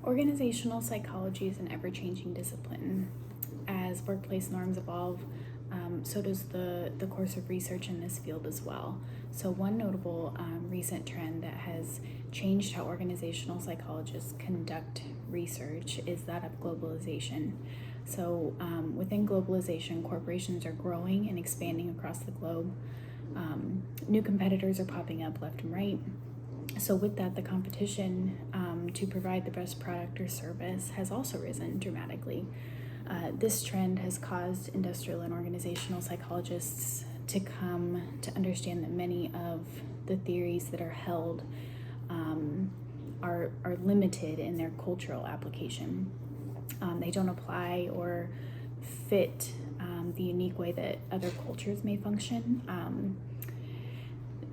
Organizational psychology is an ever-changing discipline. As workplace norms evolve, so does the course of research in this field as well. So one notable recent trend that has changed how organizational psychologists conduct research is that of globalization. So within globalization, corporations are growing and expanding across the globe. New competitors are popping up left and right. So with that, the competition to provide the best product or service has also risen dramatically. This trend has caused industrial and organizational psychologists to come to understand that many of the theories that are held are limited in their cultural application. They don't apply or fit the unique way that other cultures may function.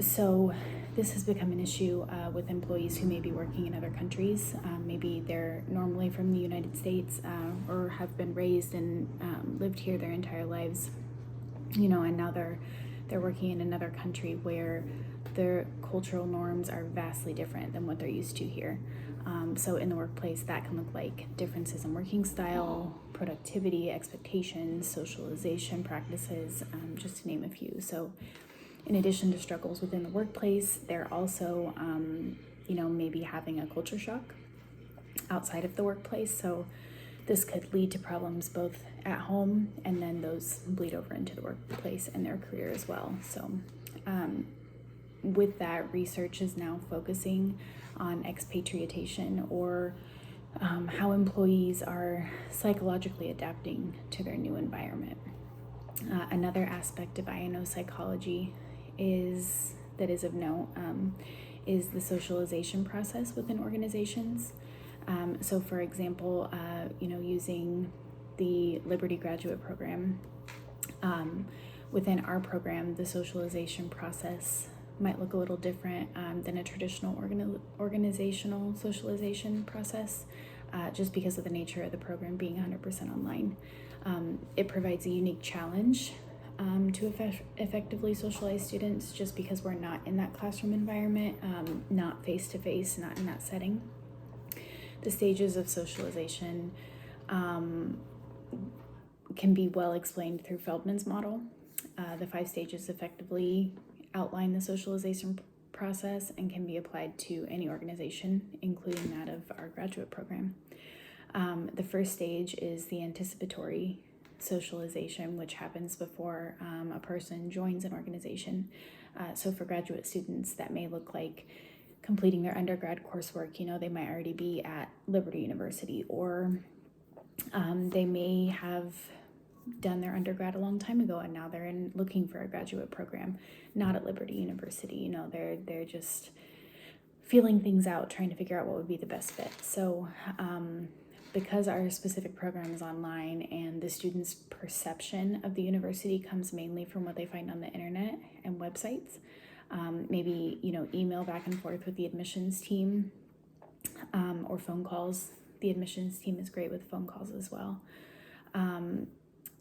So this has become an issue with employees who may be working in other countries. Maybe they're normally from the United States or have been raised and lived here their entire lives, and now they're working in another country where their cultural norms are vastly different than what they're used to here. So in the workplace, that can look like differences in working style, productivity, expectations, socialization practices, just to name a few. So in addition to struggles within the workplace, they're also, maybe having a culture shock outside of the workplace. So this could lead to problems both at home and then those bleed over into the workplace and their career as well. So with that, research is now focusing on expatriation or how employees are psychologically adapting to their new environment. Another aspect of INO psychology is of note is the socialization process within organizations. So for example, using the Liberty Graduate Program, within our program, the socialization process might look a little different than a traditional organizational socialization process, just because of the nature of the program being 100% online. It provides a unique challenge to effectively socialize students, just because we're not in that classroom environment, not face-to-face, not in that setting. The stages of socialization can be well explained through Feldman's model. The 5 stages effectively outline the socialization process and can be applied to any organization, including that of our graduate program. The first stage is the anticipatory socialization, which happens before a person joins an organization. So for graduate students, that may look like completing their undergrad coursework. They might already be at Liberty University, or they may have done their undergrad a long time ago and now they're looking for a graduate program, not at Liberty University. They're just feeling things out, trying to figure out what would be the best fit. So because our specific program is online and the students' perception of the university comes mainly from what they find on the internet and websites, maybe email back and forth with the admissions team, or phone calls. The admissions team is great with phone calls as well.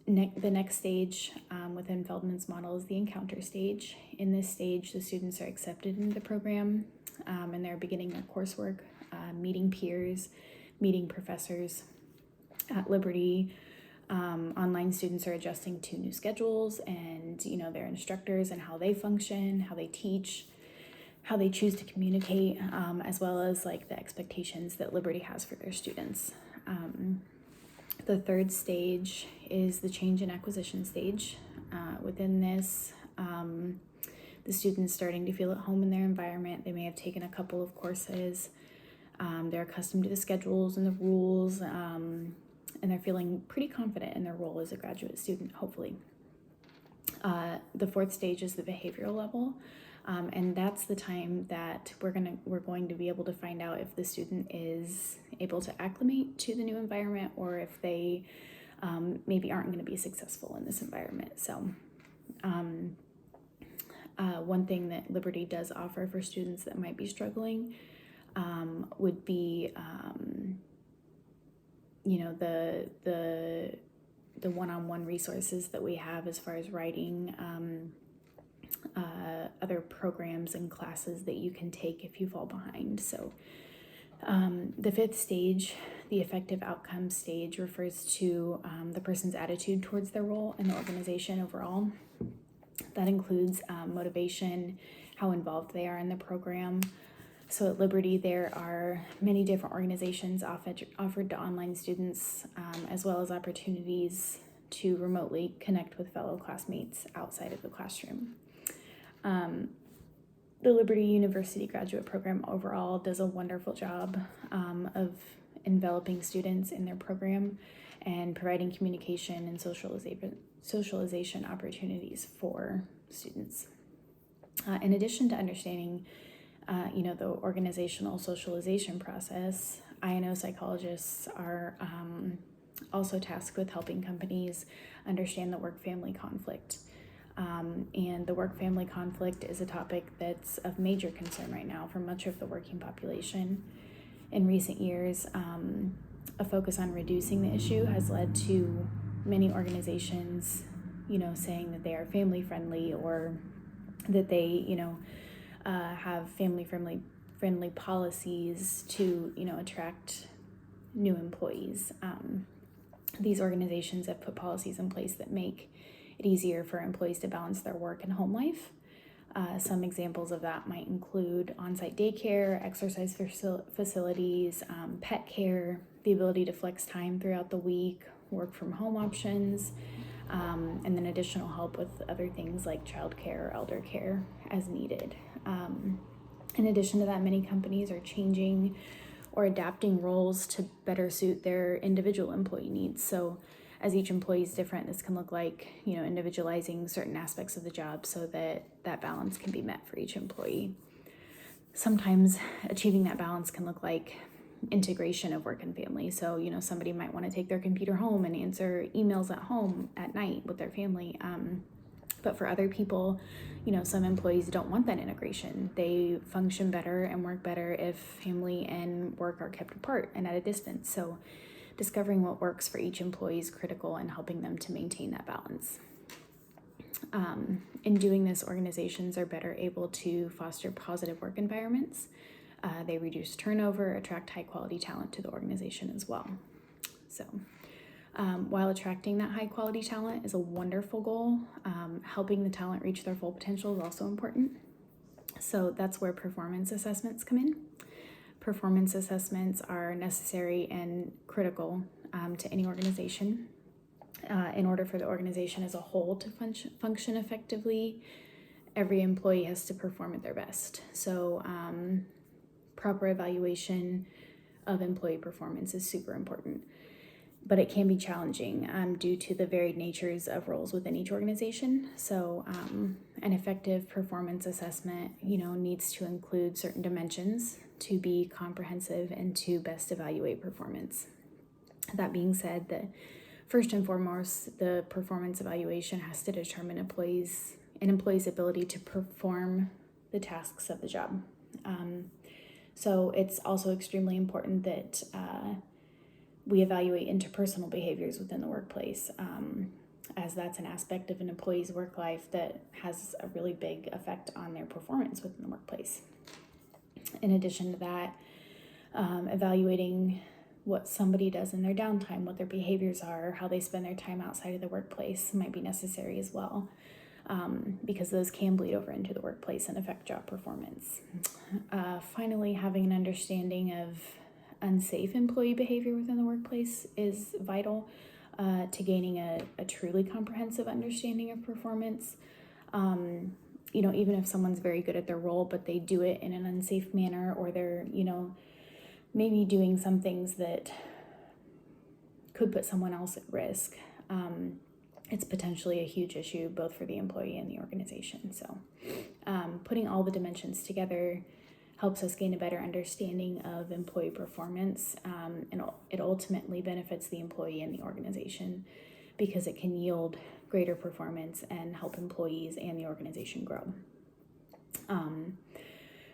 The next stage within Feldman's model is the encounter stage. In this stage, the students are accepted into the program and they're beginning their coursework, meeting peers, meeting professors. At Liberty, online students are adjusting to new schedules and their instructors and how they function, how they teach, how they choose to communicate, as well as like the expectations that Liberty has for their students. The third stage is the change and acquisition stage. Within this, the students starting to feel at home in their environment. They may have taken a couple of courses. They're accustomed to the schedules and the rules, and they're feeling pretty confident in their role as a graduate student, hopefully. The fourth stage is the behavioral level. And that's the time that we're going to be able to find out if the student is able to acclimate to the new environment or if they maybe aren't going to be successful in this environment. So one thing that Liberty does offer for students that might be struggling would be the one-on-one resources that we have as far as writing, other programs and classes that you can take if you fall behind. So The fifth stage, the effective outcome stage, refers to the person's attitude towards their role in the organization overall. That includes motivation, how involved they are in the program. So at Liberty, there are many different organizations offered to online students, as well as opportunities to remotely connect with fellow classmates outside of the classroom. The Liberty University graduate program overall does a wonderful job of enveloping students in their program and providing communication and socialization opportunities for students. In addition to understanding the organizational socialization process, I&O psychologists are also tasked with helping companies understand the work-family conflict. And the work-family conflict is a topic that's of major concern right now for much of the working population. In recent years, a focus on reducing the issue has led to many organizations, saying that they are family-friendly or that they, have family-friendly policies to, attract new employees. These organizations have put policies in place that make it easier for employees to balance their work and home life. Some examples of that might include on-site daycare, exercise facilities, pet care, the ability to flex time throughout the week, work from home options, and then additional help with other things like childcare or elder care as needed. In addition to that, many companies are changing or adapting roles to better suit their individual employee needs. So as each employee is different, this can look like, individualizing certain aspects of the job so that that balance can be met for each employee. Sometimes achieving that balance can look like integration of work and family. So, somebody might want to take their computer home and answer emails at home at night with their family. But for other people, some employees don't want that integration. They function better and work better if family and work are kept apart and at a distance. So discovering what works for each employee is critical in helping them to maintain that balance. In doing this, organizations are better able to foster positive work environments. They reduce turnover, attract high quality talent to the organization as well. So while attracting that high quality talent is a wonderful goal, helping the talent reach their full potential is also important. So that's where performance assessments come in. Performance assessments are necessary and critical to any organization. In order for the organization as a whole to function effectively, every employee has to perform at their best. So proper evaluation of employee performance is super important. But it can be challenging due to the varied natures of roles within each organization. So an effective performance assessment, needs to include certain dimensions to be comprehensive and to best evaluate performance. That being said, first and foremost, the performance evaluation has to determine an employee's ability to perform the tasks of the job. So it's also extremely important that we evaluate interpersonal behaviors within the workplace, as that's an aspect of an employee's work life that has a really big effect on their performance within the workplace. In addition to that, evaluating what somebody does in their downtime, what their behaviors are, how they spend their time outside of the workplace might be necessary as well, because those can bleed over into the workplace and affect job performance. Finally, having an understanding of unsafe employee behavior within the workplace is vital to gaining a truly comprehensive understanding of performance. Even if someone's very good at their role, but they do it in an unsafe manner, or they're, maybe doing some things that could put someone else at risk, it's potentially a huge issue both for the employee and the organization. So putting all the dimensions together helps us gain a better understanding of employee performance, and it ultimately benefits the employee and the organization because it can yield greater performance and help employees and the organization grow.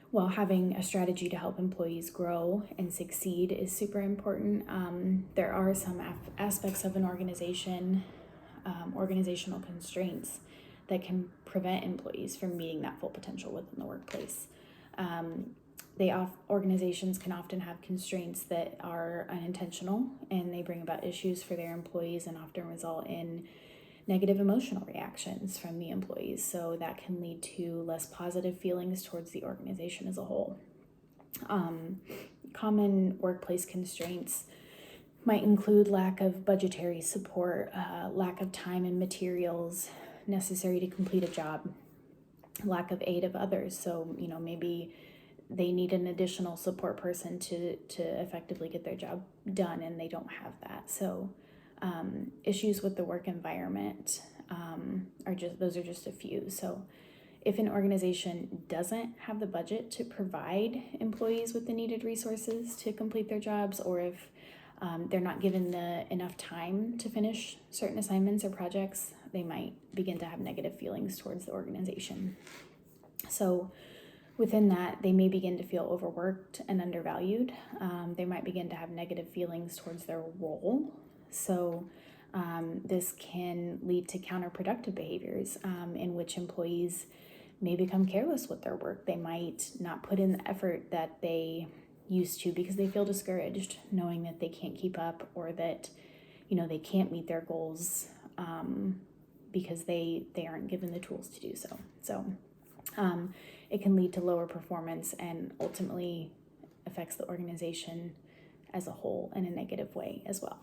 While having a strategy to help employees grow and succeed is super important, there are some aspects of an organization, organizational constraints that can prevent employees from meeting that full potential within the workplace. Organizations can often have constraints that are unintentional, and they bring about issues for their employees and often result in negative emotional reactions from the employees. So that can lead to less positive feelings towards the organization as a whole. Common workplace constraints might include lack of budgetary support, lack of time and materials necessary to complete a job, lack of aid of others. So, maybe they need an additional support person to effectively get their job done, and they don't have that. So issues with the work environment are just a few. So if an organization doesn't have the budget to provide employees with the needed resources to complete their jobs, or if they're not given enough time to finish certain assignments or projects, they might begin to have negative feelings towards the organization. So within that, they may begin to feel overworked and undervalued. They might begin to have negative feelings towards their role. So this can lead to counterproductive behaviors in which employees may become careless with their work. They might not put in the effort that they used to because they feel discouraged, knowing that they can't keep up, or that they can't meet their goals because they aren't given the tools to do so. So it can lead to lower performance and ultimately affects the organization as a whole in a negative way as well.